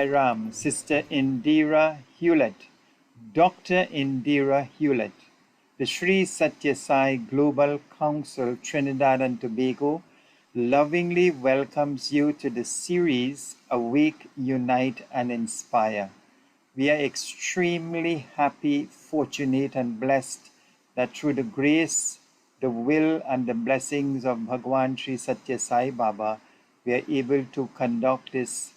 Ram, Sister Indira Hewlett, Dr. Indira Hewlett. The Sri Satya Sai Global Council Trinidad and Tobago lovingly welcomes you to the series Awake, Unite and Inspire. We are extremely happy, fortunate and blessed that through the grace, the will and the blessings of Bhagwan Sri Satya Sai Baba, we are able to conduct this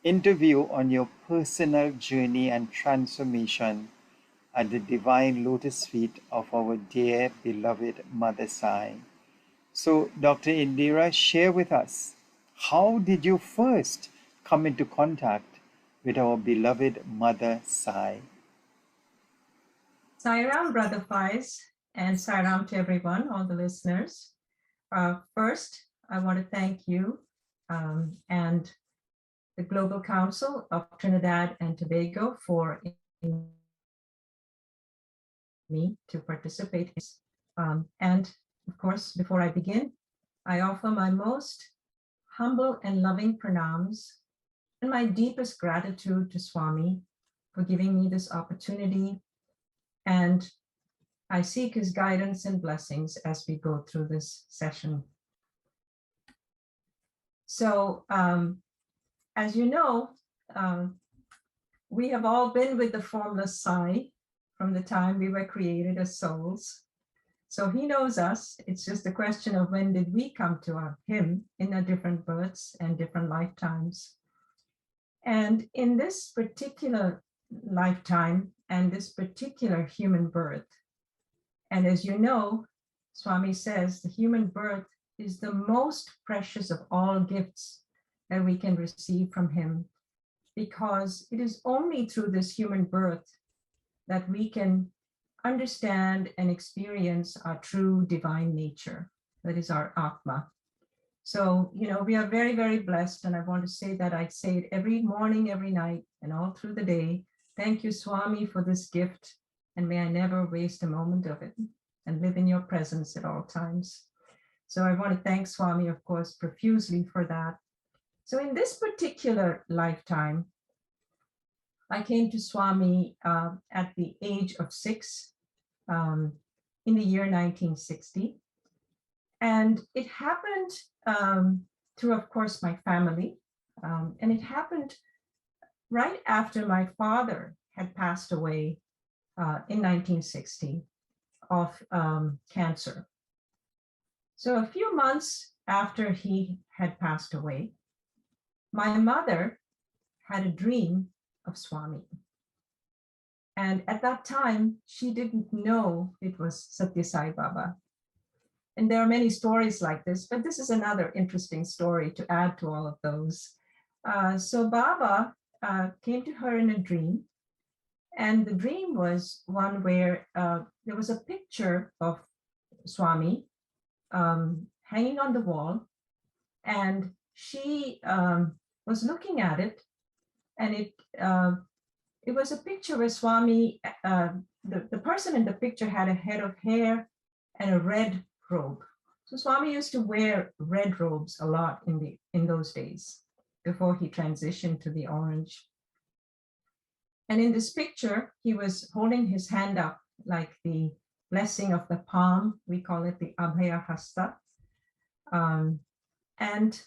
interview on your personal journey and transformation at the divine lotus feet of our dear beloved Mother Sai. So, Dr. Indira, share with us, how did you first come into contact with our beloved Mother Sai? Sairam, Brother Faiz, and Sairam to everyone, all the listeners. First, I want to thank you and the Global Council of Trinidad and Tobago for inviting me to participate. And of course, before I begin, I offer my most humble and loving pranams and my deepest gratitude to Swami for giving me this opportunity. And I seek his guidance and blessings as we go through this session. So, as you know, we have all been with the formless Sai from the time we were created as souls. So he knows us. It's just a question of when did we come to him in our different births and different lifetimes. And in this particular lifetime and this particular human birth, and as you know, Swami says the human birth is the most precious of all gifts that we can receive from him, because it is only through this human birth that we can understand and experience our true divine nature, that is our Atma. So, we are very, very blessed, and I want to say that I say it every morning, every night, and all through the day. Thank you, Swami, for this gift, and may I never waste a moment of it and live in your presence at all times. So I want to thank Swami, of course, profusely for that. So in this particular lifetime, I came to Swami at the age of 6 in the year 1960. And it happened through, of course, my family. And it happened right after my father had passed away in 1960 of cancer. So a few months after he had passed away, my mother had a dream of Swami. And at that time, she didn't know it was Satya Sai Baba. And there are many stories like this, but this is another interesting story to add to all of those. So Baba came to her in a dream. And the dream was one where there was a picture of Swami hanging on the wall, and she was looking at it, and it was a picture where Swami, the person in the picture had a head of hair and a red robe. So Swami used to wear red robes a lot in those days before he transitioned to the orange. And in this picture, he was holding his hand up like the blessing of the palm. We call it the Abhaya Hasta. And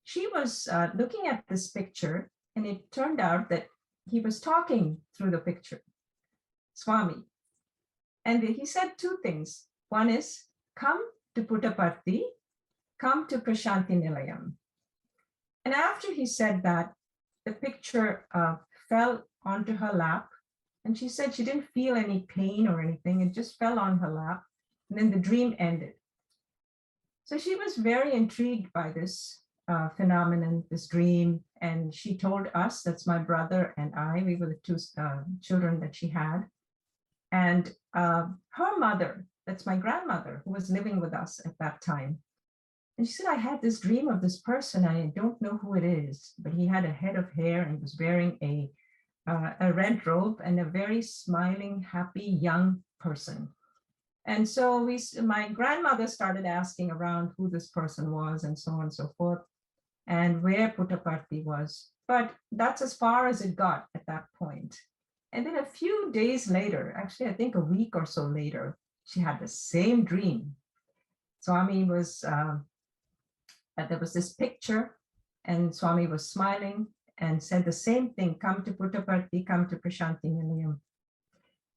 she was looking at this picture, and it turned out that he was talking through the picture, Swami. And he said two things. One is, come to Puttaparthi, come to Prashanti Nilayam. And after he said that, the picture fell onto her lap. And she said she didn't feel any pain or anything. It just fell on her lap. And then the dream ended. So she was very intrigued by this phenomenon, this dream. And she told us, that's my brother and I, we were the two children that she had. And her mother, that's my grandmother, who was living with us at that time. And she said, I had this dream of this person. I don't know who it is, but he had a head of hair and was wearing a red robe and a very smiling, happy, young person. And so my grandmother started asking around who this person was and so on and so forth. and where Puttaparthi was. But that's as far as it got at that point. And then a few days later, actually, I think a week or so later, she had the same dream. Swami was, there was this picture, and Swami was smiling and said the same thing, come to Puttaparthi, come to Prashanti Nilayam.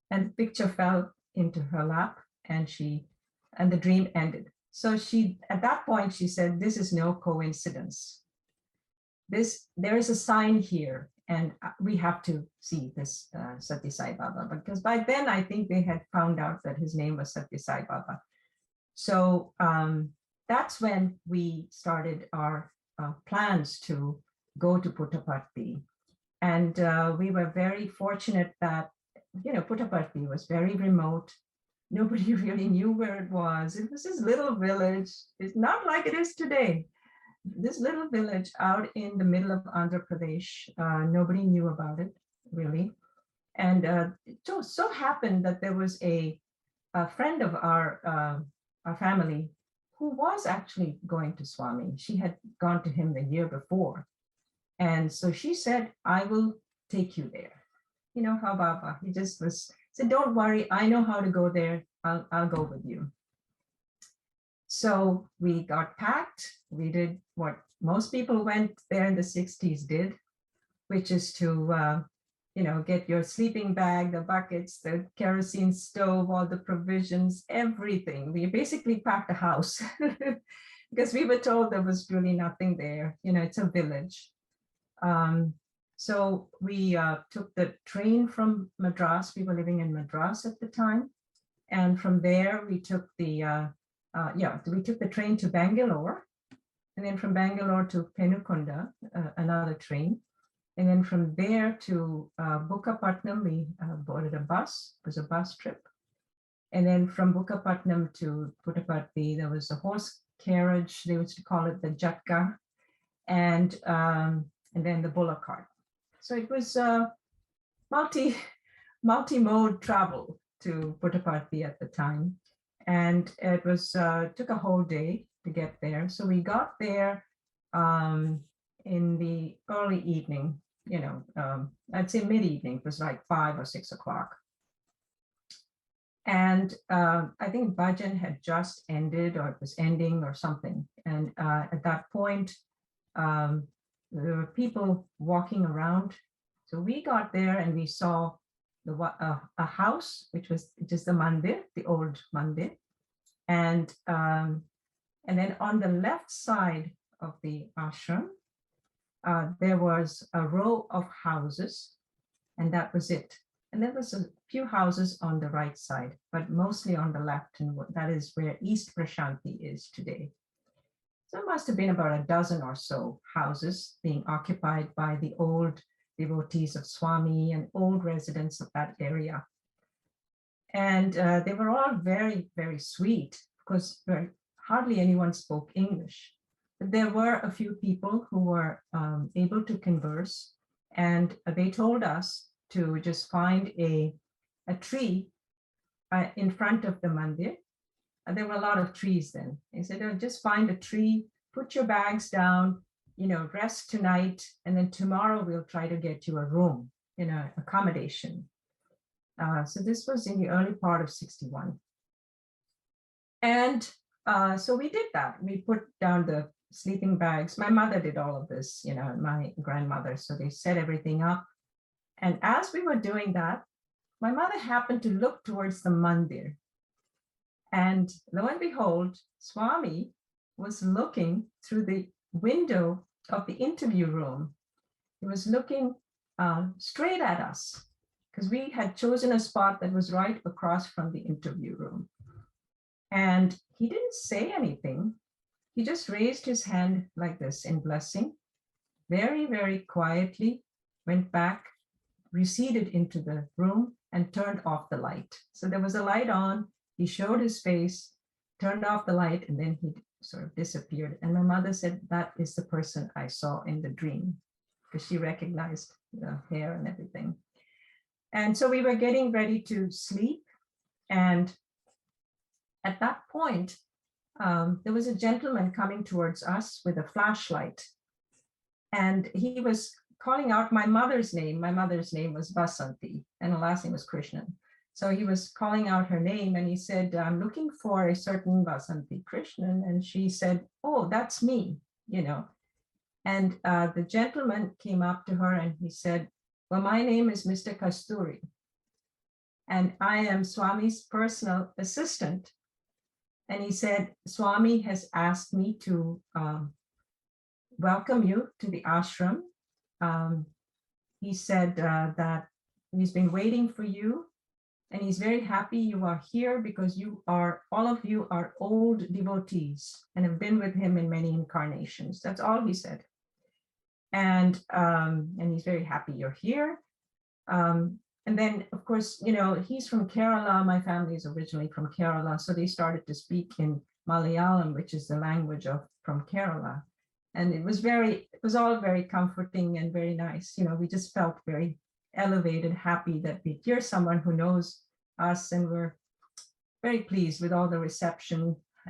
And the picture fell into her lap, and the dream ended. So at that point, she said, this is no coincidence. There is a sign here, and we have to see this Satya Sai Baba, because by then I think they had found out that his name was Satya Sai Baba. So that's when we started our plans to go to Puttaparthi. And we were very fortunate that, Puttaparthi was very remote. Nobody really knew where it was. It was this little village. It's not like it is today. This little village out in the middle of Andhra Pradesh. Nobody knew about it, really. And it so happened that there was a friend of our family who was actually going to Swami. She had gone to him the year before. And so she said, I will take you there. You know how Baba, he just said, don't worry, I know how to go there. I'll go with you. So we got packed. We did what most people went there in the 60s did, which is to, get your sleeping bag, the buckets, the kerosene stove, all the provisions, everything. We basically packed a house because we were told there was really nothing there. It's a village. So we took the train from Madras. We were living in Madras at the time. And from there, we took the train to Bangalore. And then from Bangalore to Penukunda, another train. And then from there to Bukkapatnam, we boarded a bus. It was a bus trip. And then from Bukkapatnam to Puttaparthi, there was a horse carriage. They used to call it the Jatka. And then the bullock cart. So it was multi-mode travel to Puttaparthi at the time. And it was took a whole day to get there. So we got there in the early evening, I'd say mid-evening. It was like 5 or 6 o'clock. And I think Bhajan had just ended, or it was ending or something. And at that point, there were people walking around. So we got there and we saw a house, which was just the mandir, the old mandir. And then on the left side of the ashram, there was a row of houses, and that was it. And there was a few houses on the right side, but mostly on the left, and that is where East Prashanti is today. So it must have been about a dozen or so houses being occupied by the old devotees of Swami and old residents of that area. And they were all very, very sweet, because hardly anyone spoke English. But there were a few people who were able to converse, and they told us to just find a tree in front of the mandir. There were a lot of trees then. They said, oh, just find a tree, put your bags down, rest tonight, and then tomorrow we'll try to get you a room, accommodation. So this was in the early part of 61. And so we did that. We put down the sleeping bags. My mother did all of this, my grandmother. So they set everything up. And as we were doing that, my mother happened to look towards the mandir. And lo and behold, Swami was looking through the window of the interview room. He was looking straight at us, because we had chosen a spot that was right across from the interview room. And he didn't say anything. He just raised his hand like this in blessing, very, very quietly, went back, receded into the room, and turned off the light. So there was a light on. He showed his face, turned off the light, and then he sort of disappeared. And my mother said, that is the person I saw in the dream, because she recognized the hair and everything. And so we were getting ready to sleep. And at that point, there was a gentleman coming towards us with a flashlight. And he was calling out my mother's name. My mother's name was Vasanti, and her last name was Krishnan. So he was calling out her name, and he said, "I'm looking for a certain Vasanti Krishnan." And she said, "Oh, that's me, you know." And the gentleman came up to her and he said, "Well, my name is Mr. Kasturi, and I am Swami's personal assistant." And he said, "Swami has asked me to welcome you to the ashram. He said that he's been waiting for you, and he's very happy you are here because all of you are old devotees and have been with him in many incarnations." That's all he said. And he's very happy you're here. And then, of course, you know, he's from Kerala. My family is originally from Kerala. So they started to speak in Malayalam, which is the language from Kerala. And it was all very comforting and very nice. You know, we just felt very elevated, happy that we hear someone who knows us, and we're very pleased with all the reception.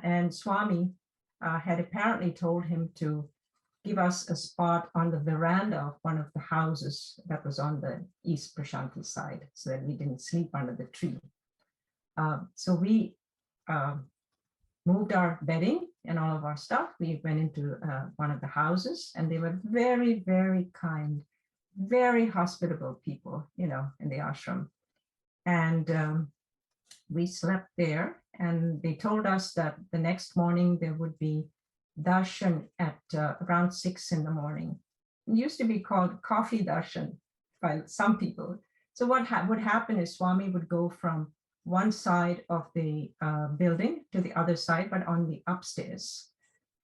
And Swami had apparently told him to give us a spot on the veranda of one of the houses that was on the East Prashanti side, so that we didn't sleep under the tree. So we moved our bedding and all of our stuff. We went into one of the houses, and they were very, very kind, very hospitable people, you know, in the ashram. And we slept there, and they told us that the next morning there would be darshan at around 6 in the morning. It used to be called coffee darshan by some people. So what would happen is Swami would go from one side of the building to the other side, but on the upstairs.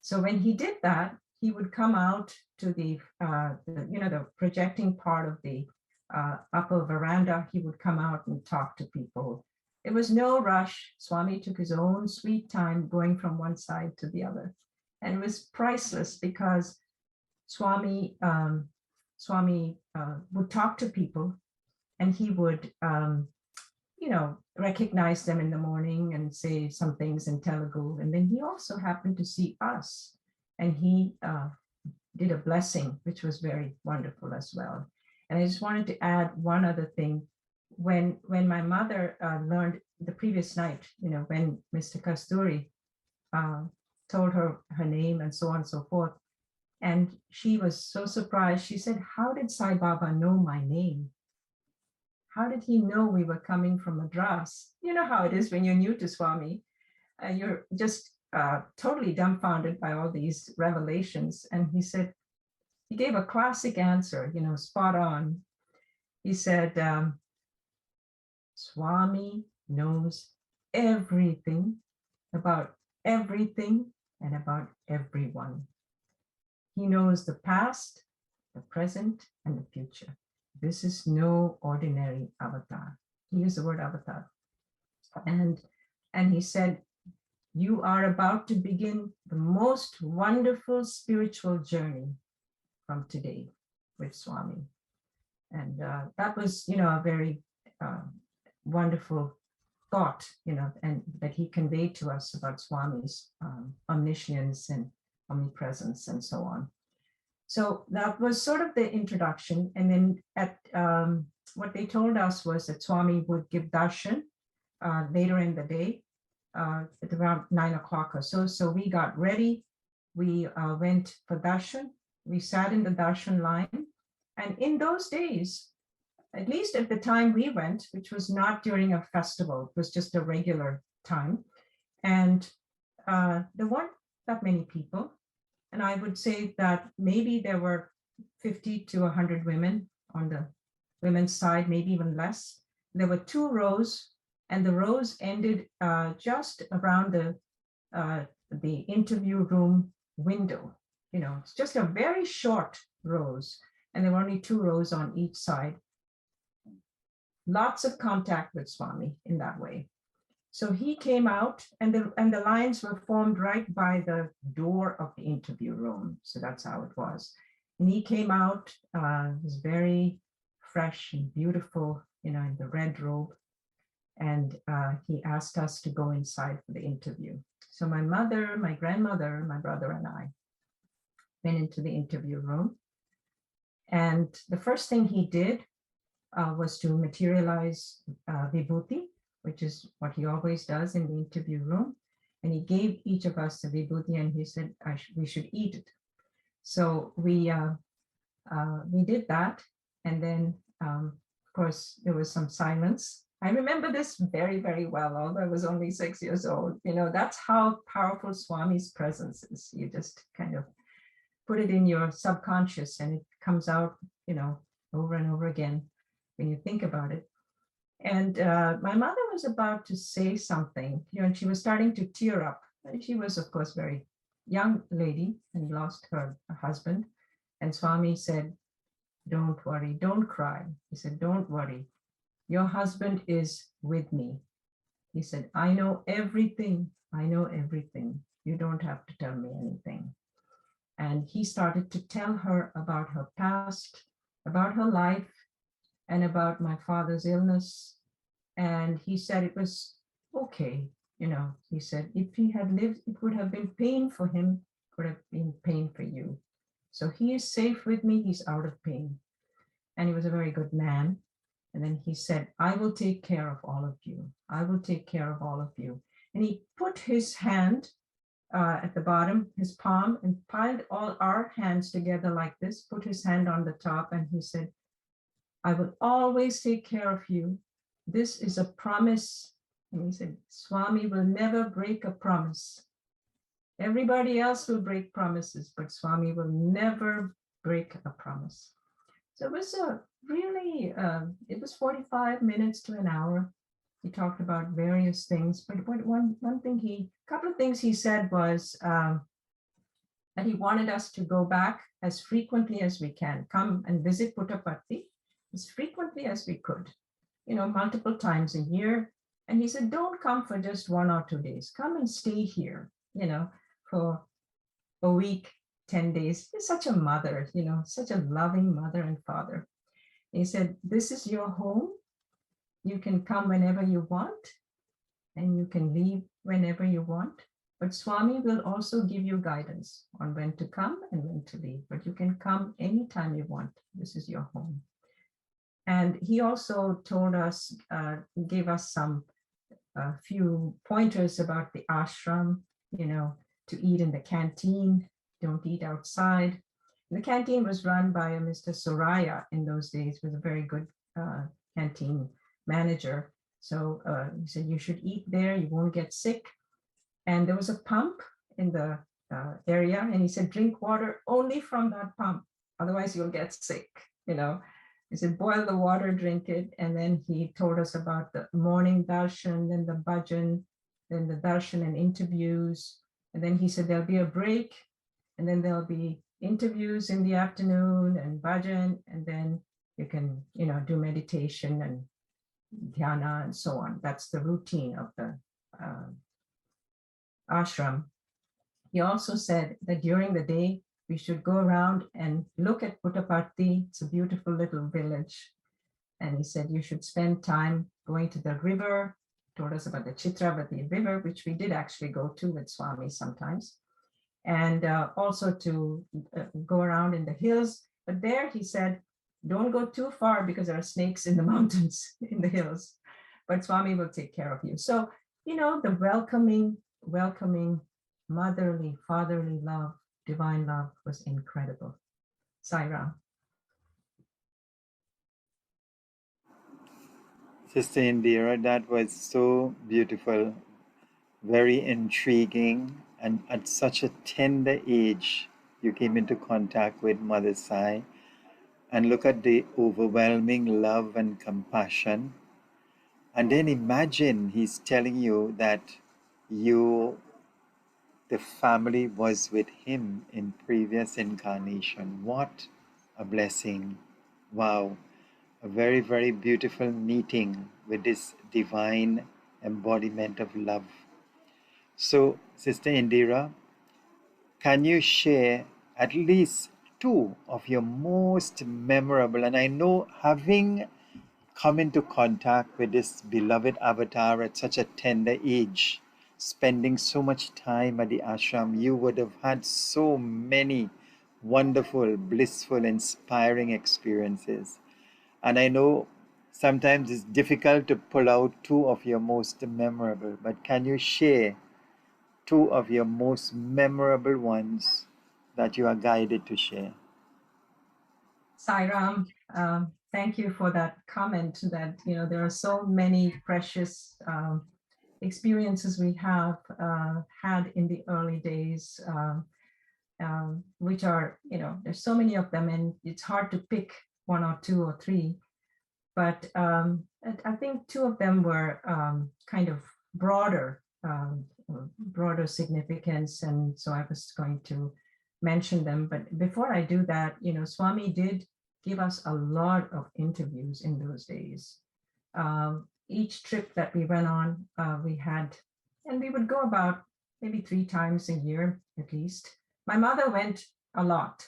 So when he did that, he would come out to the projecting part of the upper veranda. He would come out and talk to people. It was no rush. Swami took his own sweet time going from one side to the other. And it was priceless because Swami would talk to people, and he would, recognize them in the morning and say some things in Telugu. And then he also happened to see us, and he did a blessing, which was very wonderful as well. And I just wanted to add one other thing. When my mother learned the previous night, you know, when Mr. Kasturi told her name and so on and so forth. And she was so surprised. She said, "How did Sai Baba know my name? How did he know we were coming from Madras?" You know how it is when you're new to Swami. You're just totally dumbfounded by all these revelations. And he said, he gave a classic answer, you know, spot on. He said, "Swami knows everything about everything and about everyone. He knows the past, the present, and the future. This is no ordinary avatar." He used the word avatar. And he said, "You are about to begin the most wonderful spiritual journey from today with Swami." And that was, you know, a very wonderful thought, you know, and that he conveyed to us about Swami's omniscience and omnipresence and so on. So that was sort of the introduction. And then what they told us was that Swami would give darshan later in the day at around 9 o'clock or so. So we got ready. We went for darshan. We sat in the darshan line. And in those days, at least at the time we went, which was not during a festival, it was just a regular time. And there weren't that many people. And I would say that maybe there were 50 to 100 women on the women's side, maybe even less. There were 2 rows, and the rows ended just around the interview room window. You know, it's just a very short rows, and there were only 2 rows on each side. Lots of contact with Swami in that way. So he came out, and the lines were formed right by the door of the interview room. So that's how it was. And he came out, was very fresh and beautiful, you know, in the red robe. And he asked us to go inside for the interview. So my mother, my grandmother, my brother, and I went into the interview room. And the first thing he did was to materialize vibhuti, which is what he always does in the interview room. And he gave each of us the vibhuti and he said we should eat it. So we did that. And then, of course, there was some silence. I remember this very, very well, although I was only 6 years old. You know, that's how powerful Swami's presence is. You just kind of put it in your subconscious and it comes out, you know, over and over again when you think about it. And my mother was about to say something, you know, and she was starting to tear up. And she was, of course, very young lady and lost her husband. And Swami said, "Don't worry, don't cry." He said, "Don't worry. Your husband is with me." He said, "I know everything. I know everything. You don't have to tell me anything." And he started to tell her about her past, about her life, and about my father's illness. And he said it was okay. You know, he said, if he had lived, it would have been pain for him, it would have been pain for you. So he is safe with me, he's out of pain. And he was a very good man. And then he said, "I will take care of all of you. I will take care of all of you." And he put his hand at the bottom, his palm, and piled all our hands together like this, put his hand on the top, and he said, "I will always take care of you. This is a promise." And he said, "Swami will never break a promise. Everybody else will break promises, but Swami will never break a promise." So it was a really, it was 45 minutes to an hour. He talked about various things, but couple of things he said was that he wanted us to go back as frequently as we can, come and visit Puttaparthi as frequently as we could, you know, multiple times a year. And he said, "Don't come for just 1 or 2 days. Come and stay here, you know, for a week, 10 days. He's such a mother, you know, such a loving mother and father." He said, "This is your home. You can come whenever you want and you can leave whenever you want. But Swami will also give you guidance on when to come and when to leave. But you can come anytime you want. This is your home." And he also told us, gave us a few pointers about the ashram, you know, to eat in the canteen, don't eat outside. The canteen was run by a Mr. Soraya in those days, was a very good canteen manager. So he said, "You should eat there, you won't get sick." And there was a pump in the area, and he said, "Drink water only from that pump, otherwise you'll get sick," you know. He said, "Boil the water, drink it." And then he told us about the morning darshan, then the bhajan, then the darshan and interviews. And then he said, "There'll be a break, and then there'll be interviews in the afternoon and bhajan, and then you can, you know, do meditation and dhyana and so on." That's the routine of the ashram. He also said that during the day, we should go around and look at Puttaparthi. It's a beautiful little village. And he said, you should spend time going to the river. Told us about the Chitravati River, which we did actually go to with Swami sometimes. And also to go around in the hills. But there he said, don't go too far because there are snakes in the mountains, in the hills. But Swami will take care of you. So, you know, the welcoming, motherly, fatherly love, divine love was incredible. Sai Ram. Sister Indira, that was so beautiful, very intriguing, and at such a tender age, you came into contact with Mother Sai. And look at the overwhelming love and compassion. And then imagine he's telling you that the family was with him in previous incarnation. What a blessing. Wow. A very, very beautiful meeting with this divine embodiment of love. So, Sister Indira, can you share at least two of your most memorable, and I know having come into contact with this beloved avatar at such a tender age, spending so much time at the ashram, you would have had so many wonderful, blissful, inspiring experiences. And I know sometimes it's difficult to pull out two of your most memorable, but can you share two of your most memorable ones that you are guided to share? Sairam, thank you for that comment that, there are so many precious experiences we have had in the early days, which are, there's so many of them, and it's hard to pick one or two or three. But I think two of them were kind of broader, broader significance, and so I was going to mention them. But before I do that, Swami did give us a lot of interviews in those days. Each trip that we went on, we had, and we would go about maybe 3 times a year at least. My mother went a lot,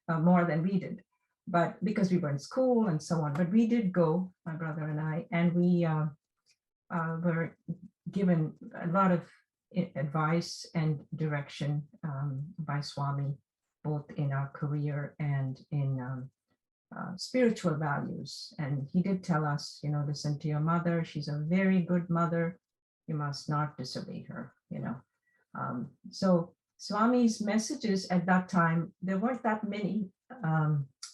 more than we did, but because we were in school and so on. But we did go, my brother and I, and we were given a lot of advice and direction by Swami, both in our career and in spiritual values. And he did tell us, listen to your mother. She's a very good mother. You must not disobey her, So Swami's messages at that time, there weren't that many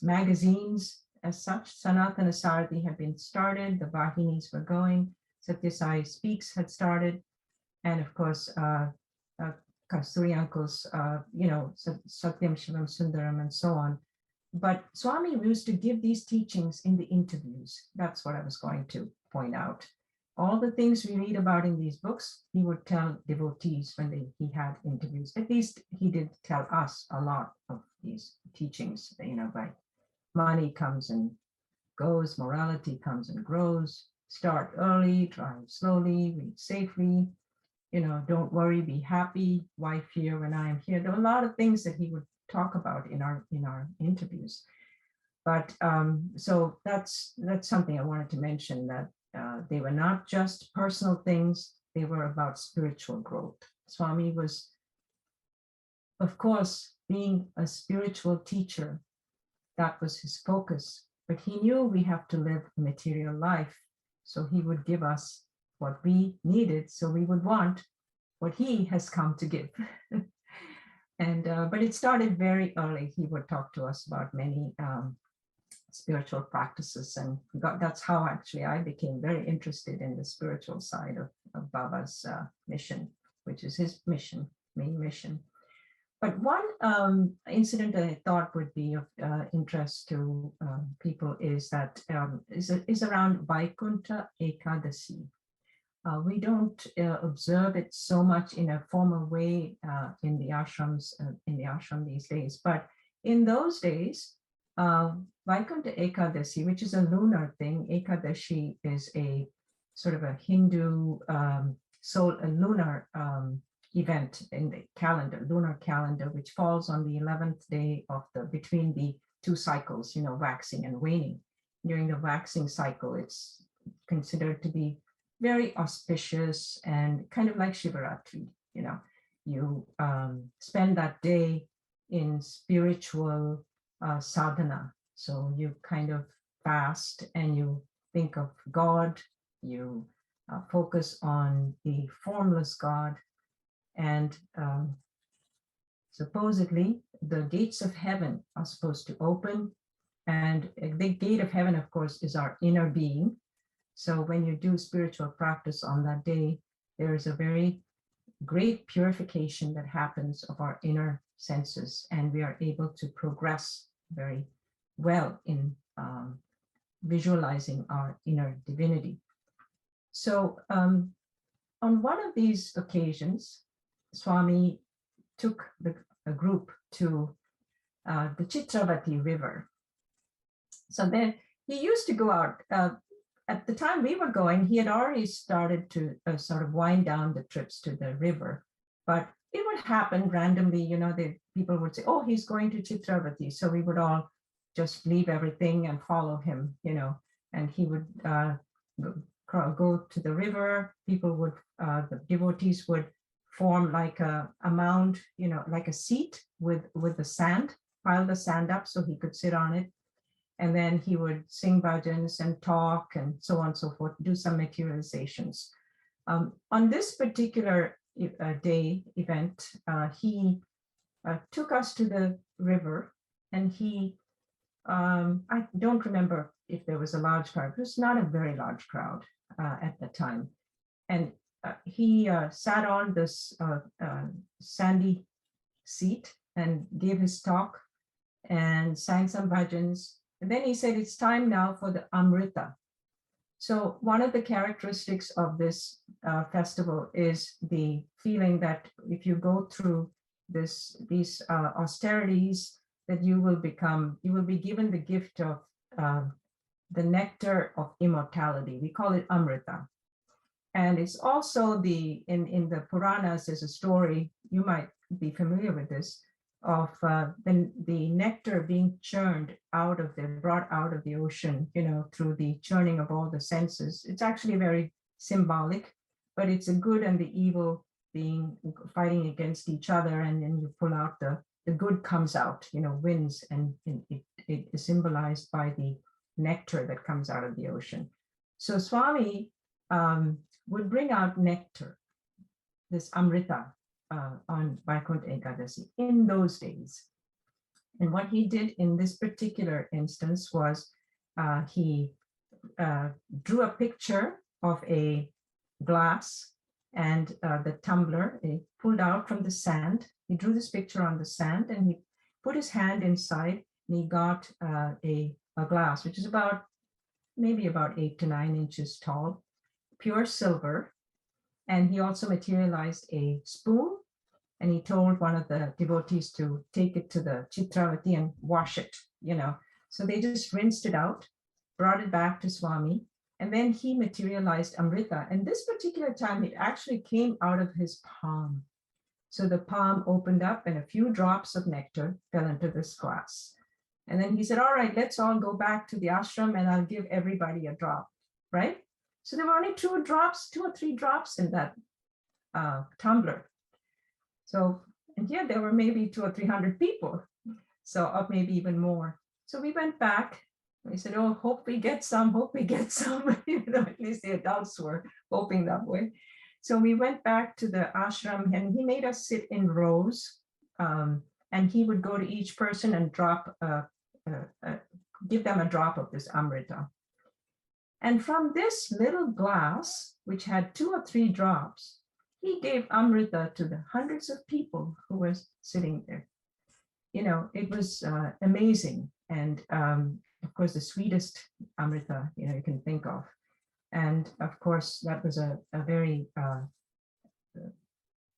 magazines as such. Sanatana Sarathi had been started, the Vahinis were going, Satya Sai Speaks had started, and of course, Kasturi uncles, Satyam Shivam Sundaram and so on. But Swami used to give these teachings in the interviews. That's what I was going to point out. All the things we read about in these books, he would tell devotees when he had interviews. At least he did tell us a lot of these teachings, by money comes and goes, morality comes and grows, start early, drive slowly, read safely, don't worry, be happy, why fear when I am here. There were a lot of things that he would talk about in our interviews. But so that's something I wanted to mention, that they were not just personal things, they were about spiritual growth. Swami was, of course, being a spiritual teacher, that was his focus, but he knew we have to live a material life. So he would give us what we needed, so we would want what he has come to give. And but it started very early. He would talk to us about many spiritual practices, and that's how actually I became very interested in the spiritual side of Baba's mission, which is his mission, main mission. But one incident that I thought would be of interest to people is that is around Vaikuntha Ekadasi. We don't observe it so much in a formal way in the ashrams, in the ashram these days. But in those days, Vaikuntha Ekadasi, which is a lunar thing, Ekadashi is a sort of a Hindu, a lunar event in the calendar, lunar calendar, which falls on the 11th day of between the 2 cycles, waxing and waning. During the waxing cycle, it's considered to be very auspicious and kind of like Shivaratri. You spend that day in spiritual sadhana. So you kind of fast and you think of God, you focus on the formless God, and supposedly the gates of heaven are supposed to open. And the gate of heaven, of course, is our inner being. So when you do spiritual practice on that day, there is a very great purification that happens of our inner senses, and we are able to progress very well in visualizing our inner divinity. So on one of these occasions, Swami took a group to the Chitravati River. So then he used to go out. At the time we were going, he had already started to sort of wind down the trips to the river, but it would happen randomly, the people would say, oh, he's going to Chitravati. So we would all just leave everything and follow him, and he would go to the river. People would, the devotees would form like a mound, like a seat with the sand, piled the sand up so he could sit on it. And then he would sing bhajans and talk and so on and so forth, do some materializations. On this particular event, he took us to the river, and he, I don't remember if there was a large crowd. It was not a very large crowd at the time. And he sat on this sandy seat and gave his talk and sang some bhajans. And then he said, it's time now for the Amrita. So one of the characteristics of this festival is the feeling that if you go through these austerities, that you will be given the gift of the nectar of immortality. We call it Amrita. And it's also in the Puranas, there's a story, you might be familiar with this, of the nectar being brought out of the ocean, through the churning of all the senses. It's actually very symbolic, but it's a good and the evil being fighting against each other, and then you pull out the good comes out, wins, and it is symbolized by the nectar that comes out of the ocean. So Swami would bring out nectar, this Amrita, on Vaikuntha Ekadasi in those days. And what he did in this particular instance was he drew a picture of a glass and the tumbler. He pulled out from the sand. He drew this picture on the sand, and he put his hand inside, and he got a glass, which is maybe about 8 to 9 inches tall, pure silver. And he also materialized a spoon, and he told one of the devotees to take it to the Chitravati and wash it, So they just rinsed it out, brought it back to Swami, and then he materialized Amrita. And this particular time, it actually came out of his palm. So the palm opened up and a few drops of nectar fell into this glass. And then he said, all right, let's all go back to the ashram and I'll give everybody a drop, right? So there were only 2 or 3 drops in that tumbler. So, and here there were maybe 200 or 300 people. So, or maybe even more. So we went back. We said, oh, hope we get some. At least the adults were hoping that way. So we went back to the ashram, and he made us sit in rows. And he would go to each person and give them a drop of this Amrita. And from this little glass, which had 2 or 3 drops, he gave Amrita to the hundreds of people who were sitting there. It was amazing. And of course, the sweetest Amrita, you can think of. And of course, that was a very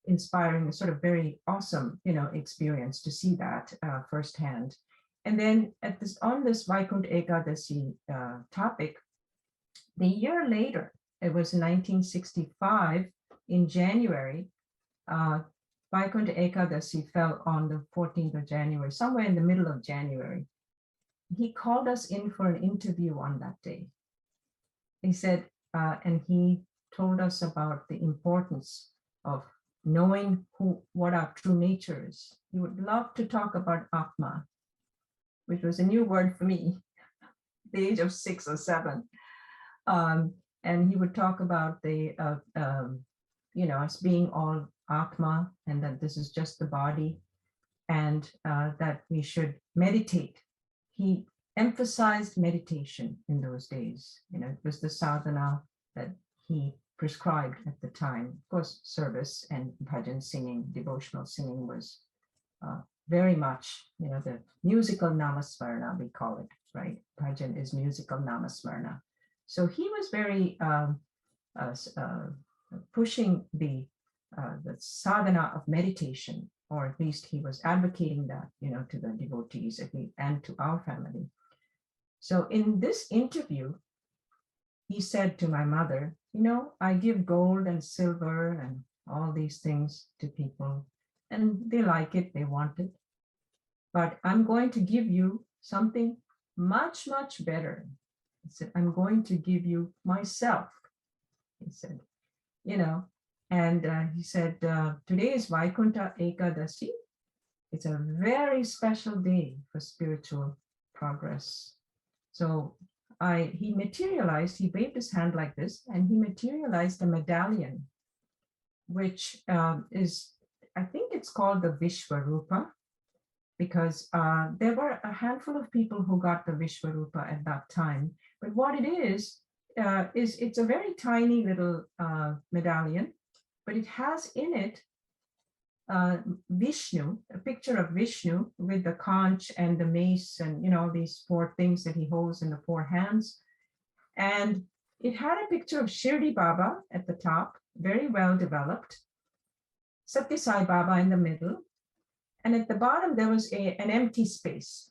inspiring, sort of very awesome, experience to see that firsthand. And then on this Vaikuntha Ekadasi topic, the year later, it was 1965, in January, Vaikuntha Ekadasi fell on the 14th of January, somewhere in the middle of January. He called us in for an interview on that day. He said, and he told us about the importance of knowing what our true nature is. He would love to talk about Atma, which was a new word for me, the age of 6 or 7. And he would talk about us being all Atma, and that this is just the body, and that we should meditate. He emphasized meditation in those days. It was the sadhana that he prescribed at the time. Of course, service and bhajan singing, devotional singing was very much, the musical namasmarana, we call it, right? Bhajan is musical namasmarana. So he was very pushing the sadhana of meditation, or at least he was advocating that, to the devotees and to our family. So in this interview, he said to my mother, I give gold and silver and all these things to people, and they like it, they want it. But I'm going to give you something much, much better. He said, I'm going to give you myself. He said, and he said, today is Vaikuntha Ekadasi. It's a very special day for spiritual progress. So he materialized, he waved his hand like this, and he materialized a medallion, which is, I think it's called the Vishwarupa, because there were a handful of people who got the Vishwarupa at that time. But what it is it's a very tiny little medallion, but it has in it Vishnu, a picture of Vishnu with the conch and the mace and, you know, these four things that he holds in the four hands. And it had a picture of Shirdi Baba at the top, very well developed, Satya Sai Baba in the middle, and at the bottom there was an empty space.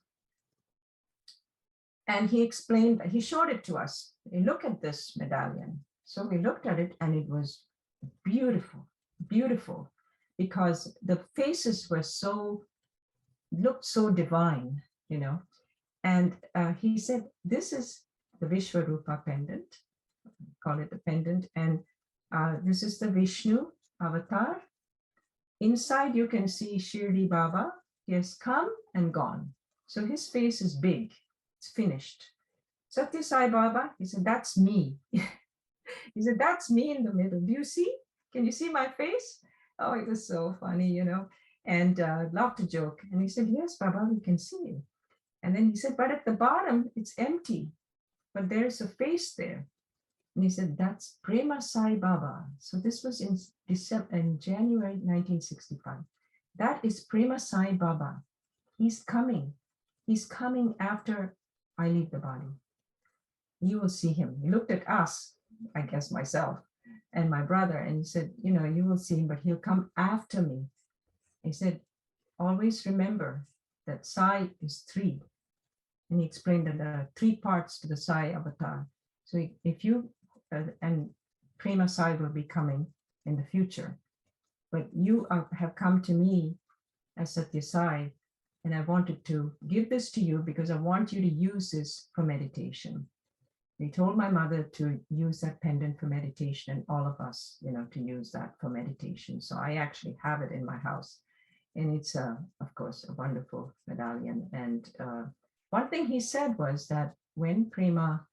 And he explained, he showed it to us. Look at this medallion. So we looked at it and it was beautiful, beautiful, because the faces were looked so divine, you know. And he said, this is the Vishwarupa pendant, call it a pendant. And this is the Vishnu avatar. Inside you can see Shirdi Baba. He has come and gone. So his face is big, it's finished. Satya Sai Baba, he said, that's me. He said, that's me in the middle. Do you see? Can you see my face? Oh, it was so funny, you know, and loved to joke. And he said, yes, Baba, we can see you. And then he said, but at the bottom, it's empty, but there's a face there. And he said, that's Prema Sai Baba. So this was in January 1965. That is Prema Sai Baba. He's coming. He's coming after I leave the body. You will see him. He looked at us, I guess myself, and my brother, and he said, you know, you will see him, but he'll come after me. He said, always remember that Sai is three. And he explained that there are three parts to the Sai avatar. So if you, and Prema Sai will be coming in the future, but you have come to me as Satya Sai, and I wanted to give this to you because I want you to use this for meditation. They told my mother to use that pendant for meditation, and all of us, you know, to use that for meditation. So I actually have it in my house, and it's of course, a wonderful medallion. And one thing he said was that when Prema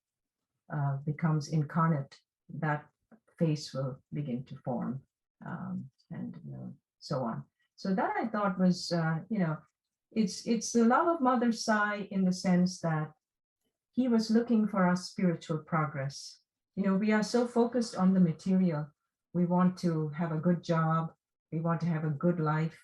becomes incarnate, that face will begin to form, and so on. So that I thought was, you know, it's the love of Mother Sai in the sense that he was looking for our spiritual progress. You know, we are so focused on the material. We want to have a good job. We want to have a good life.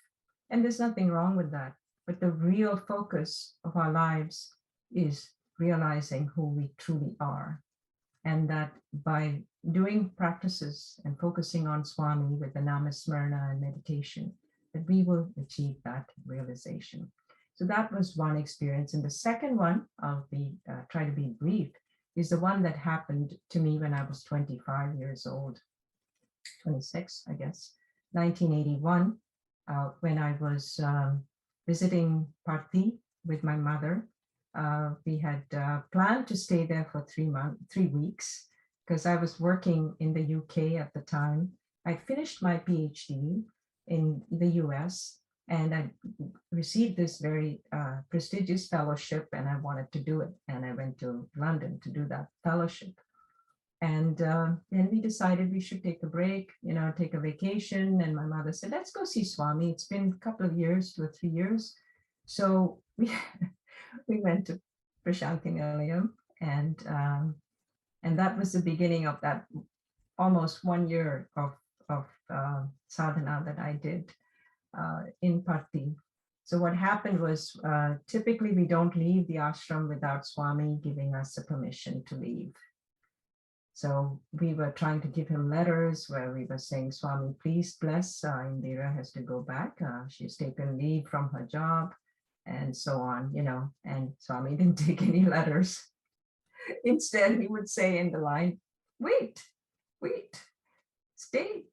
And there's nothing wrong with that. But the real focus of our lives is realizing who we truly are. And that by doing practices and focusing on Swami with the Namasmarana and meditation, that we will achieve that realization. So that was one experience. And the second one, I'll try to be brief, is the one that happened to me when I was 25 years old, 26, I guess, 1981, when I was visiting Parthi with my mother. We had planned to stay there for 3 weeks because I was working in the UK at the time. I finished my PhD in the US, and I received this very prestigious fellowship, and I wanted to do it. And I went to London to do that fellowship. And then we decided we should take a break, you know, take a vacation. And my mother said, let's go see Swami. It's been a couple of years, 2 or 3 years. So we went to Prasanthi Nilayam, and that was the beginning of that almost 1 year of sadhana that I did in Parthi. So what happened was, typically we don't leave the ashram without Swami giving us the permission to leave. So we were trying to give him letters where we were saying, Swami, please bless, Indira has to go back. She's taken leave from her job and so on, you know, and Swami didn't take any letters. Instead, he would say in the line, wait, stay.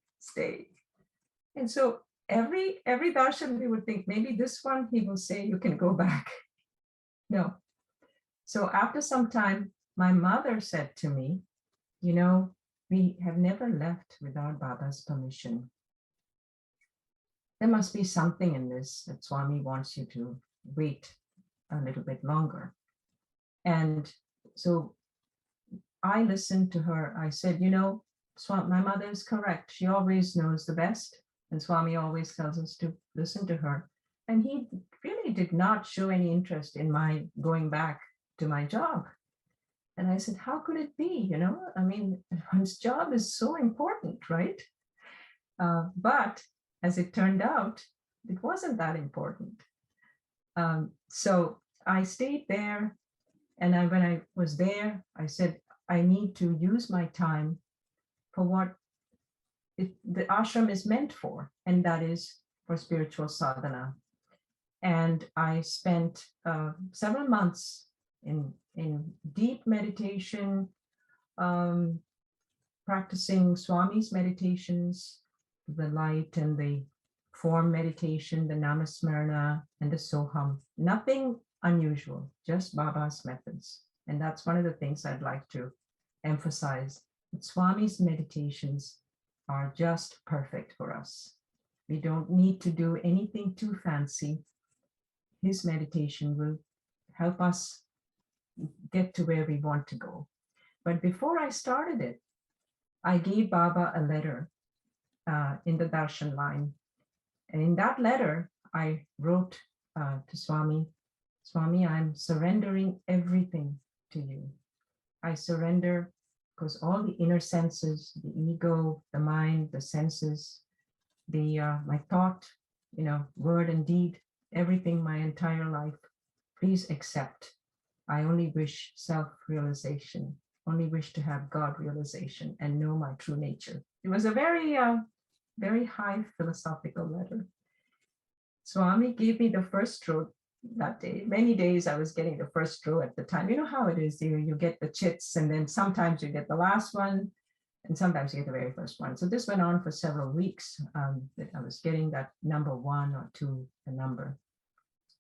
And so every darshan we would think, maybe this one he will say, you can go back. No. So after some time, my mother said to me, you know, we have never left without Baba's permission. there must be something in this that Swami wants you to wait a little bit longer. And so I listened to her. I said, my mother is correct. She always knows the best. And Swami always tells us to listen to her. And he really did not show any interest in my going back to my job. And I said, how could it be? I mean, one's job is so important, right? But as it turned out, it wasn't that important. So I stayed there. And when I was there, I said, I need to use my time for what the ashram is meant for, and that is for spiritual sadhana. And I spent several months in deep meditation, practicing Swami's meditations, the light and the form meditation, the namasmarana and the soham. Nothing unusual, just Baba's methods. And that's one of the things I'd like to emphasize. That Swami's meditations are just perfect for us. We don't need to do anything too fancy. His meditation will help us get to where we want to go. But before I started it, I gave Baba a letter in the darshan line. And in that letter, I wrote to Swami, Swami, I'm surrendering everything to you. I surrender because all the inner senses, the ego, the mind, the senses, my thought, word and deed, everything, my entire life, please accept. I only wish self-realization, only wish to have God realization and know my true nature. It was a very, very high philosophical letter. Swami gave me the first row that day. Many days I was getting the first row at the time. You know how it is, you get the chits, and then sometimes you get the last one, and sometimes you get the very first one. So this went on for several weeks. That I was getting that number 1 or 2, the number.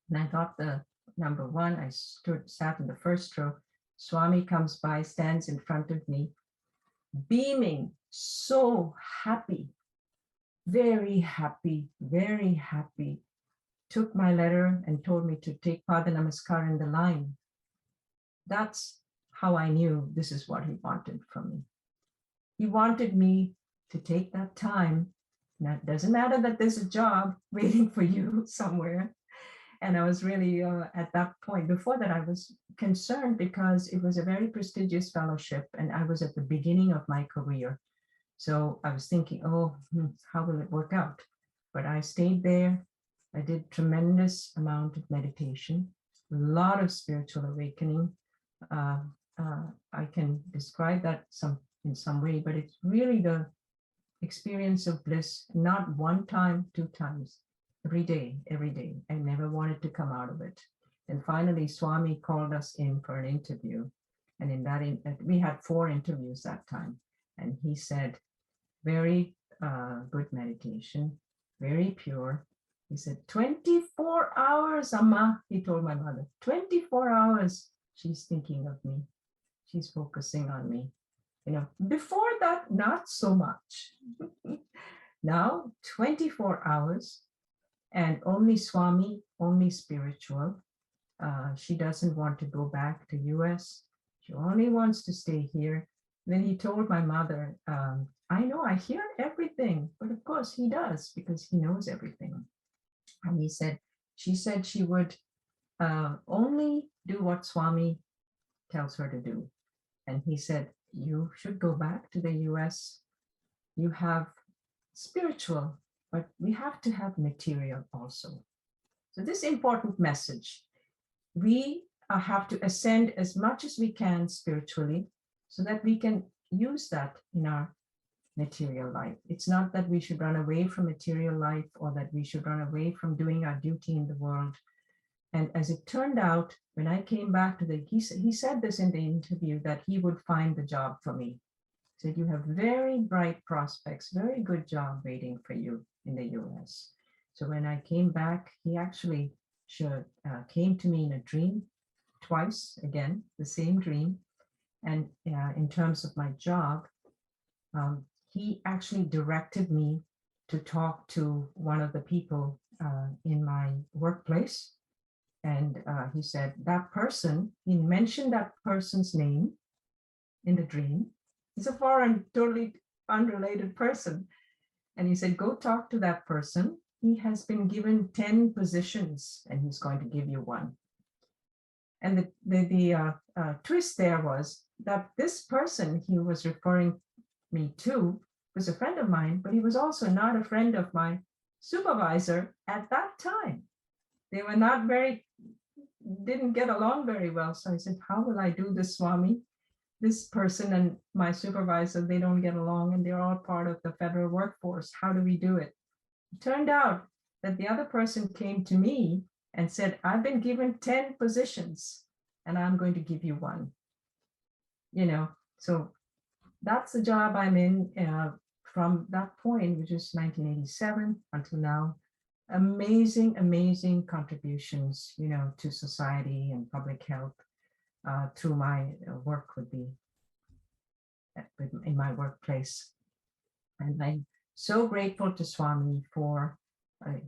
And I got the number 1. I sat in the first row. Swami comes by, stands in front of me, beaming, so happy, very happy, very happy. Took my letter and told me to take Pada Namaskar in the line. That's how I knew this is what he wanted from me. He wanted me to take that time. Now, it doesn't matter that there's a job waiting for you somewhere. And I was really at that point. Before that, I was concerned because it was a very prestigious fellowship and I was at the beginning of my career. So I was thinking, how will it work out? But I stayed there. I did tremendous amount of meditation, a lot of spiritual awakening. I can describe that in some way, but it's really the experience of bliss, not 1 time, 2 times, every day. I never wanted to come out of it. And finally, Swami called us in for an interview. And in that, we had 4 interviews that time. And he said, very good meditation, very pure. He said, 24 hours, Amma, he told my mother, 24 hours, she's thinking of me. She's focusing on me. Before that, not so much. Now, 24 hours, and only Swami, only spiritual. She doesn't want to go back to US. She only wants to stay here. Then he told my mother, I know, I hear everything, but of course he does because he knows everything. And she said she would only do what Swami tells her to do. And he said, you should go back to the US. You have spiritual, but we have to have material also. So this important message, we have to ascend as much as we can spiritually so that we can use that in our material life. It's not that we should run away from material life or that we should run away from doing our duty in the world. And as it turned out, when I came back to he said this in the interview that he would find the job for me. He said, you have very bright prospects, very good job waiting for you in the US. So when I came back, he actually came to me in a dream twice, again, the same dream. And in terms of my job, he actually directed me to talk to one of the people in my workplace. And he said, that person, he mentioned that person's name in the dream. He's a foreign, totally unrelated person. And he said, go talk to that person. He has been given 10 positions and he's going to give you one. And the twist there was that this person he was referring me to was a friend of mine, but he was also not a friend of my supervisor at that time. They were not didn't get along very well. So I said, how will I do this, Swami? This person and my supervisor, they don't get along and they're all part of the federal workforce. How do we do it? It turned out that the other person came to me and said, I've been given 10 positions and I'm going to give you one. So that's the job I'm in from that point, which is 1987 until now. Amazing, amazing contributions, to society and public health through my work in my workplace. And I'm so grateful to Swami for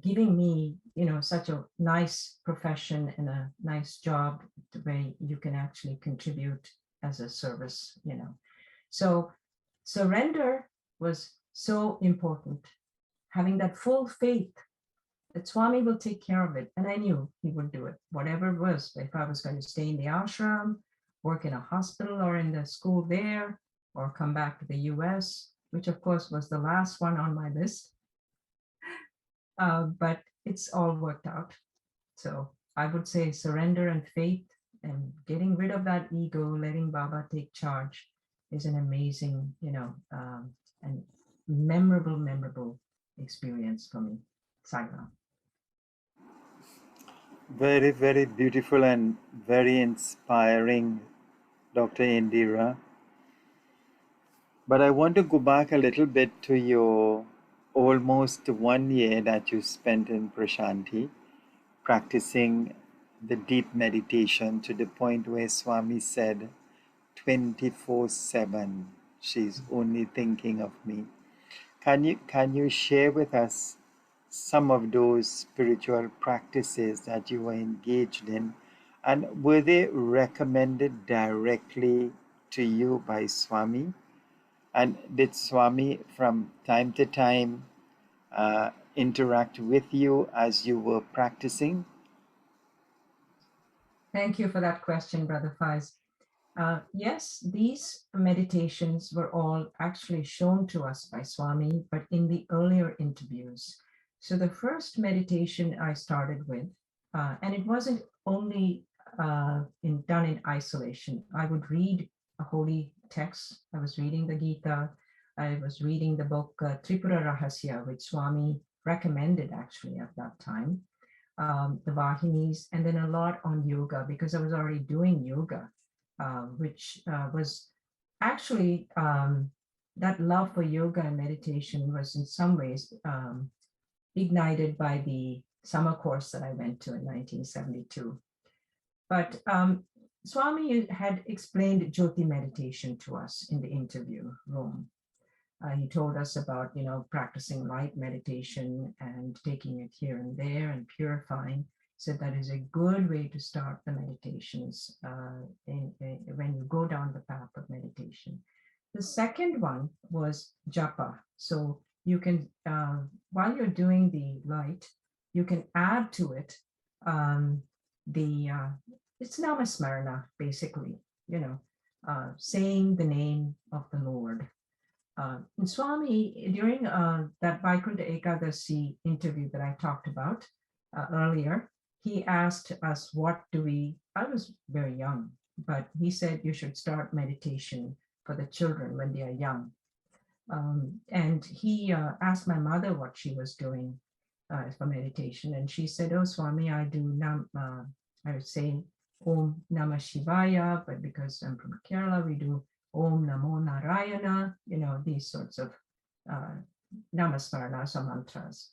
giving me, such a nice profession and a nice job where you can actually contribute as a service, So surrender was so important. Having that full faith that Swami will take care of it. And I knew he would do it, whatever it was. If I was going to stay in the ashram, work in a hospital or in the school there, or come back to the US, which of course was the last one on my list. But it's all worked out. So I would say surrender and faith and getting rid of that ego, letting Baba take charge is an amazing, and memorable experience for me. Sadhana. Very, very beautiful and very inspiring, Dr. Indira. But I want to go back a little bit to your almost 1 year that you spent in Prashanti, practicing the deep meditation to the point where Swami said, 24/7, she's only thinking of me. Can you share with us some of those spiritual practices that you were engaged in, and were they recommended directly to you by Swami? And did Swami from time to time interact with you as you were practicing? Thank you for that question, Brother Faiz. Yes, these meditations were all actually shown to us by Swami, but in the earlier interviews. So the first meditation I started with, and it wasn't only done in isolation. I would read a holy text. I was reading the Gita. I was reading the book Tripura Rahasya, which Swami recommended actually at that time, the Vahinis, and then a lot on yoga because I was already doing yoga. Which was actually that love for yoga and meditation was in some ways ignited by the summer course that I went to in 1972. But Swami had explained Jyoti meditation to us in the interview room. He told us about, practicing light meditation and taking it here and there and purifying. Said that is a good way to start the meditations when you go down the path of meditation. The second one was japa. So you can, while you're doing the light, you can add to it it's namasmarana, basically, saying the name of the Lord. And Swami, during that Vaikuntha Ekadasi interview that I talked about earlier, he asked us, I was very young, but he said you should start meditation for the children when they are young. And he asked my mother what she was doing for meditation. And she said, oh, Swami, I would say Om Namah Shivaya, but because I'm from Kerala, we do Om Namo Narayana, these sorts of namasmarana, some mantras.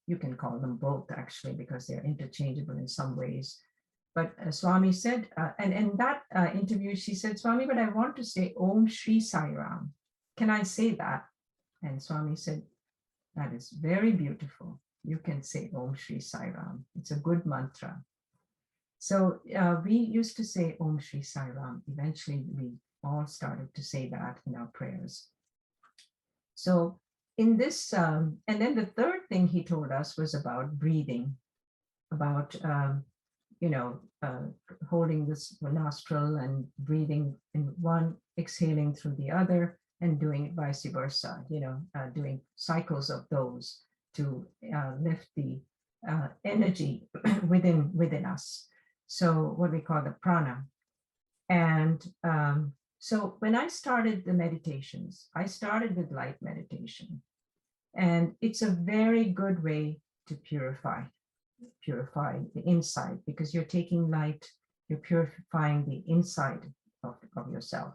You can call them both actually because they're interchangeable in some ways. But Swami said, and in that interview, she said, Swami, but I want to say Om Shri Sai Ram. Can I say that? And Swami said, That is very beautiful. You can say Om Shri Sai Ram. It's a good mantra. So we used to say Om Shri Sai Ram. Eventually, we all started to say that in our prayers. So in this, and then the third thing he told us was about breathing, about holding this nostril and breathing in one, exhaling through the other, and doing it vice versa, doing cycles of those to lift the energy within us. So what we call the prana. And so when I started the meditations, I started with light meditation. And it's a very good way to purify the inside, because you're taking light, you're purifying the inside of yourself.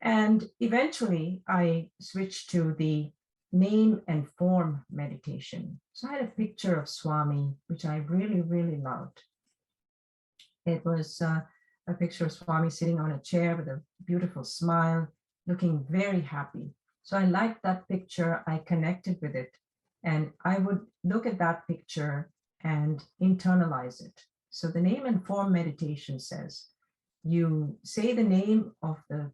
And eventually I switched to the name and form meditation. So I had a picture of Swami, which I really, really loved. It was a picture of Swami sitting on a chair with a beautiful smile, looking very happy. So I liked that picture, I connected with it, and I would look at that picture and internalize it. So the name and form meditation says, you say the name of the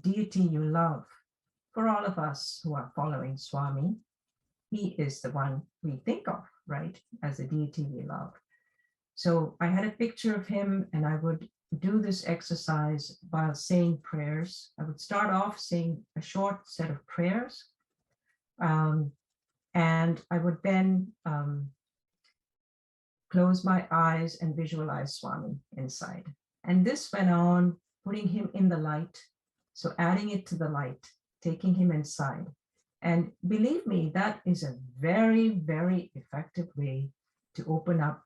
deity you love. For all of us who are following Swami, he is the one we think of, right, as a deity we love. So I had a picture of him, and I would do this exercise while saying prayers. I would start off saying a short set of prayers, and I would then close my eyes and visualize Swami inside. And this went on, putting him in the light. So adding it to the light, taking him inside. And believe me, that is a very, very effective way to open up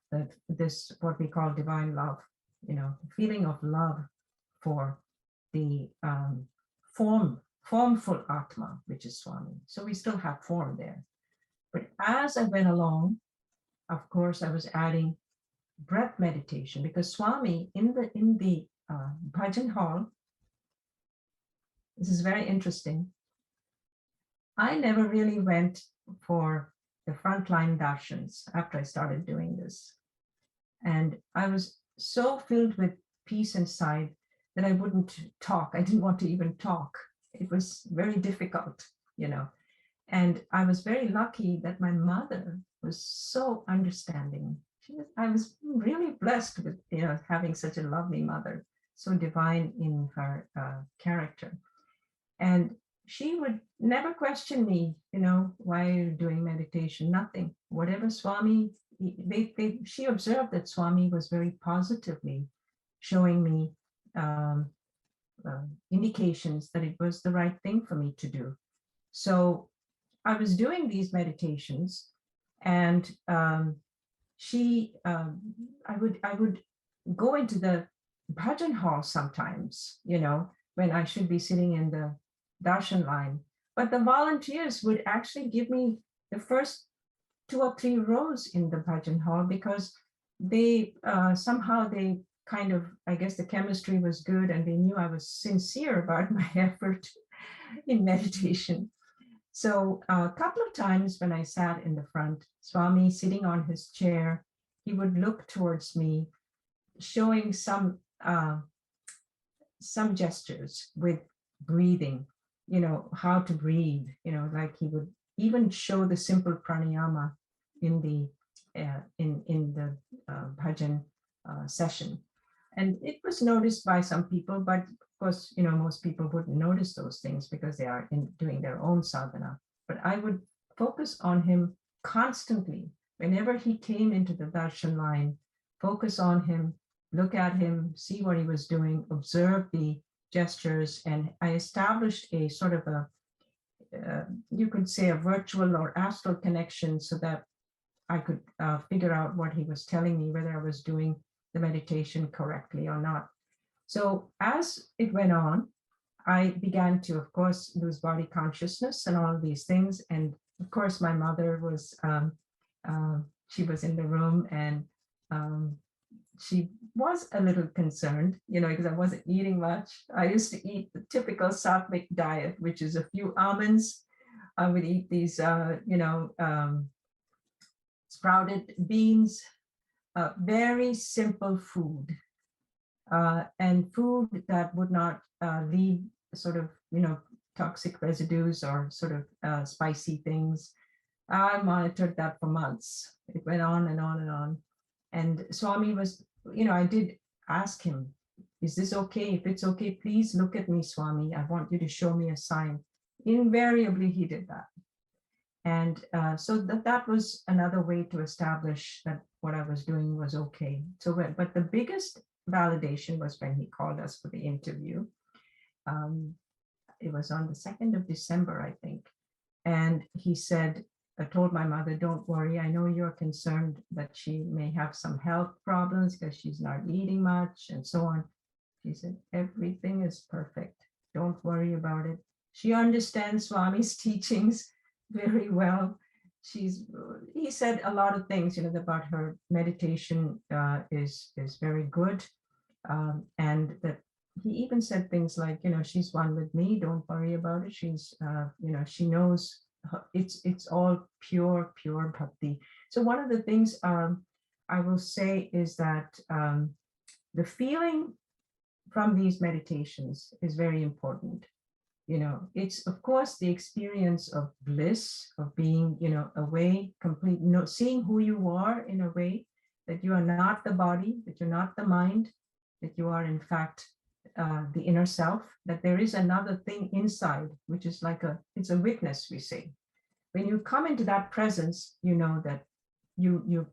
this, what we call divine love, feeling of love for the formful Atma, which is Swami. So we still have form there. But as I went along, of course, I was adding breath meditation, because Swami in the bhajan hall, this is very interesting. I never really went for the frontline darshans after I started doing this. And I was so filled with peace inside that I wouldn't talk. I didn't want to even talk. It was very difficult, And I was very lucky that my mother was so understanding. I was really blessed with, having such a lovely mother, so divine in her character. And she would never question me, why are you doing meditation? Nothing. Whatever Swami, she observed that Swami was very positively showing me indications that it was the right thing for me to do. So I was doing these meditations, and I would go into the bhajan hall sometimes, when I should be sitting in the darshan line. But the volunteers would actually give me the first 2 or 3 rows in the bhajan hall, because they somehow they kind of, I guess the chemistry was good, and they knew I was sincere about my effort in meditation. So a couple of times when I sat in the front, Swami sitting on his chair, he would look towards me, showing some gestures with breathing, how to breathe, like he would even show the simple pranayama in the bhajan session. And it was noticed by some people, but of course, most people wouldn't notice those things because they are doing their own sadhana. But I would focus on him constantly. Whenever he came into the darshan line, focus on him, look at him, see what he was doing, observe the gestures. And I established a sort of you could say a virtual or astral connection, so that I could figure out what he was telling me, whether I was doing the meditation correctly or not. So as it went on, I began to, of course, lose body consciousness and all of these things. And of course, my mother was, she was in the room, and she was a little concerned, because I wasn't eating much. I used to eat the typical Sattvic diet, which is a few almonds, I would eat these, sprouted beans, very simple food, and food that would not leave sort of, toxic residues or sort of spicy things. I monitored that for months. It went on and on and on. And Swami was, I did ask him, is this okay? If it's okay, please look at me, Swami. I want you to show me a sign. Invariably, he did that. And so that was another way to establish that what I was doing was okay. So, but the biggest validation was when he called us for the interview. It was on the 2nd of December, I think. And he said, I told my mother, don't worry, I know you're concerned that she may have some health problems because she's not eating much and so on. She said, everything is perfect. Don't worry about it. She understands Swami's teachings very well. He said a lot of things, about her meditation is very good. And that he even said things like, she's one with me, don't worry about it. She's, she knows it's all pure bhakti. So one of the things I will say is that the feeling from these meditations is very important. It's of course the experience of bliss, of being, away, complete, seeing who you are in a way that you are not the body, that you're not the mind, that you are in fact the inner self, that there is another thing inside, which is like it's a witness, we say. When you come into that presence, you know that you've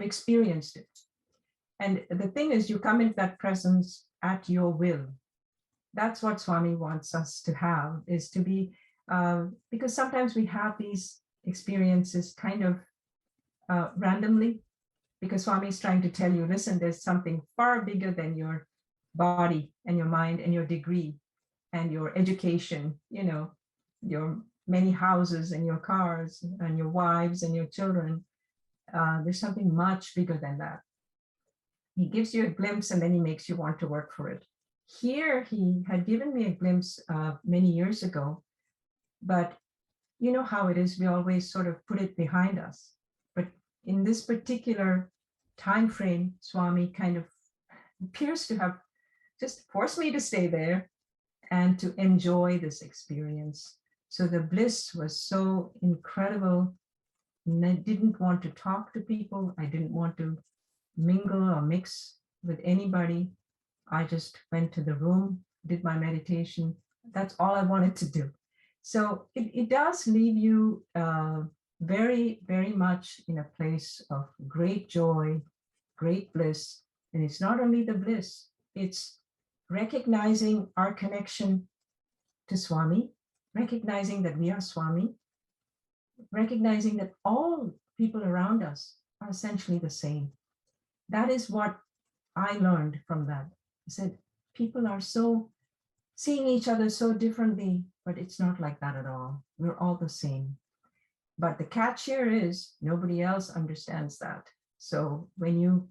experienced it. And the thing is, you come into that presence at your will. That's what Swami wants us to have, is to be, because sometimes we have these experiences kind of randomly, because Swami is trying to tell you, listen, there's something far bigger than your body and your mind and your degree and your education, your many houses and your cars and your wives and your children. There's something much bigger than that. He gives you a glimpse and then he makes you want to work for it. Here, he had given me a glimpse many years ago, but you know how it is, we always sort of put it behind us. But in this particular time frame, Swami kind of appears to have just forced me to stay there and to enjoy this experience. So the bliss was so incredible. And I didn't want to talk to people. I didn't want to mingle or mix with anybody. I just went to the room, did my meditation. That's all I wanted to do. So it does leave you very, very much in a place of great joy, great bliss. And it's not only the bliss, it's recognizing our connection to Swami, recognizing that we are Swami, recognizing that all people around us are essentially the same. That is what I learned from that. I said, people are so seeing each other so differently, but it's not like that at all. We're all the same. But the catch here is nobody else understands that. So when you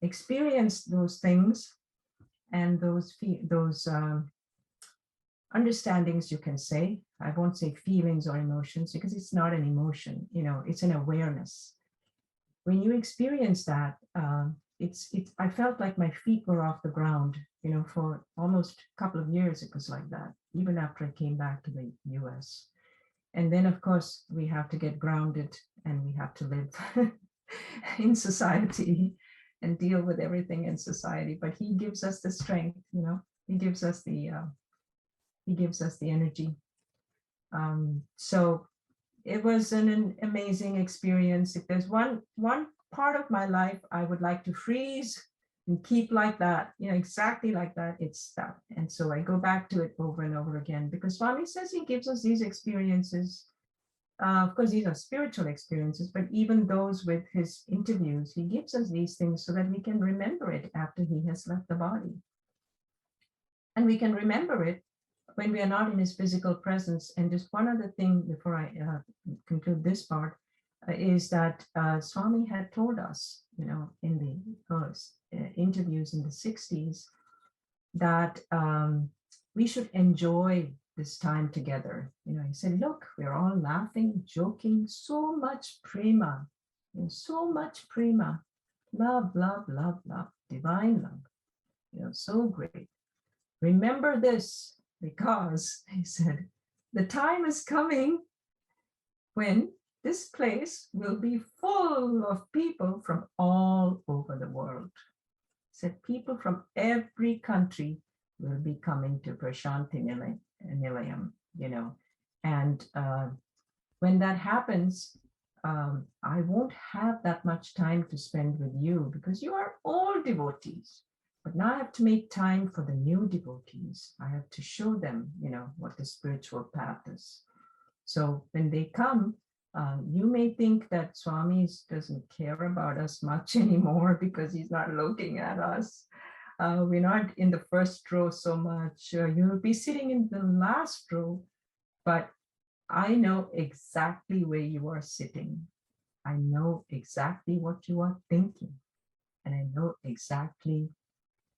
experience those things and those understandings, you can say, I won't say feelings or emotions because it's not an emotion, it's an awareness. When you experience that, I felt like my feet were off the ground, for almost a couple of years, it was like that, even after I came back to the US. And then, of course, we have to get grounded and we have to live in society and deal with everything in society. But he gives us the strength, he gives us the energy. So it was an amazing experience. If there's one part of my life I would like to freeze and keep like that, exactly like that, it's that. And so I go back to it over and over again because Swami says he gives us these experiences. Of course, these are spiritual experiences, but even those with his interviews, he gives us these things so that we can remember it after he has left the body. And we can remember it when we are not in his physical presence. And just one other thing before I conclude this part is that Swami had told us, in the interviews in the 60s, that we should enjoy this time together. He said, look, we're all laughing, joking, so much prema, so much prema, love, love, love, love, divine love, so great. Remember this, because he said, the time is coming when this place will be full of people from all over the world. He said, people from every country will be coming to Prashanti Nilayam, and when that happens, I won't have that much time to spend with you because you are all devotees. But now I have to make time for the new devotees. I have to show them, what the spiritual path is. So when they come, you may think that Swami doesn't care about us much anymore because he's not looking at us. We're not in the first row so much. You'll be sitting in the last row, but I know exactly where you are sitting. I know exactly what you are thinking, and I know exactly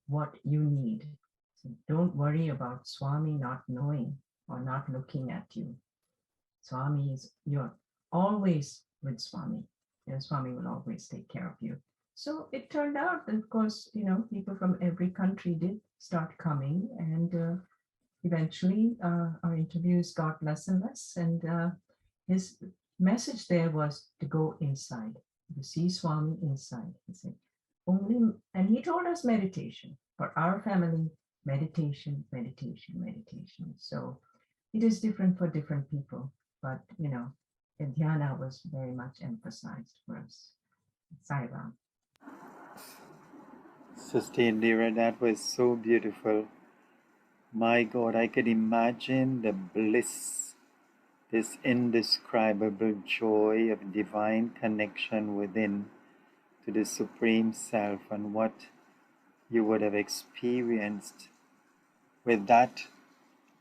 what you need. So don't worry about Swami not knowing or not looking at you. Swami you're always with Swami. Swami will always take care of you. So it turned out that, of course, people from every country did start coming, and eventually our interviews got less and less. And his message there was to go inside, to see Swami inside. He said, and he told us meditation. For our family, meditation, meditation, meditation. So it is different for different people, but the dhyana was very much emphasized for us. Sai Ram. Sister Indira, that was so beautiful. My God, I could imagine the bliss, this indescribable joy of divine connection within to the Supreme Self, and what you would have experienced with that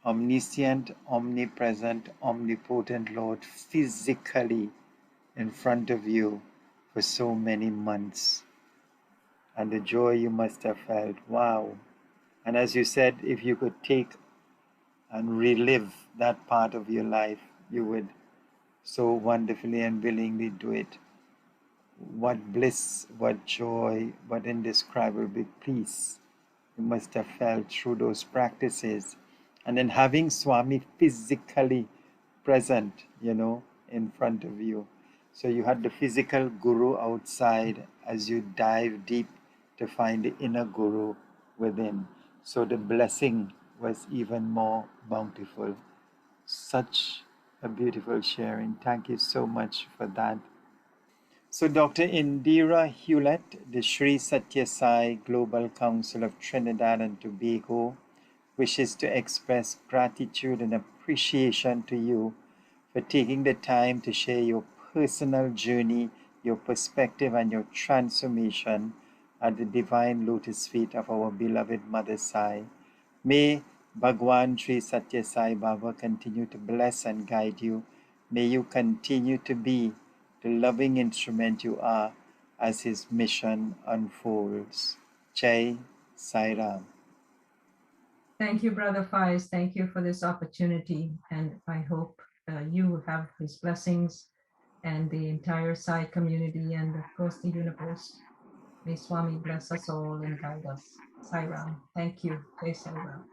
omniscient, omnipresent, omnipotent Lord physically in front of you for so many months. And the joy you must have felt, wow. And as you said, if you could take and relive that part of your life, you would so wonderfully and willingly do it. What bliss, what joy, what indescribable peace you must have felt through those practices. And then having Swami physically present, in front of you. So you had the physical guru outside as you dive deep to find the inner guru within. So the blessing was even more bountiful. Such a beautiful sharing. Thank you so much for that. So Dr. Indira Hewlett, the Sri Satya Sai Global Council of Trinidad and Tobago, wishes to express gratitude and appreciation to you for taking the time to share your personal journey, your perspective, and your transformation at the divine lotus feet of our beloved Mother Sai. May Bhagwan Sri Satya Sai Baba continue to bless and guide you. May you continue to be the loving instrument you are as his mission unfolds. Jai Sai Ram. Thank you, Brother Faiz. Thank you for this opportunity. And I hope you have his blessings and the entire Sai community and, of course, the universe. May Swami bless us all and guide us. Sai Ram. Thank you. Jai Sai Ram.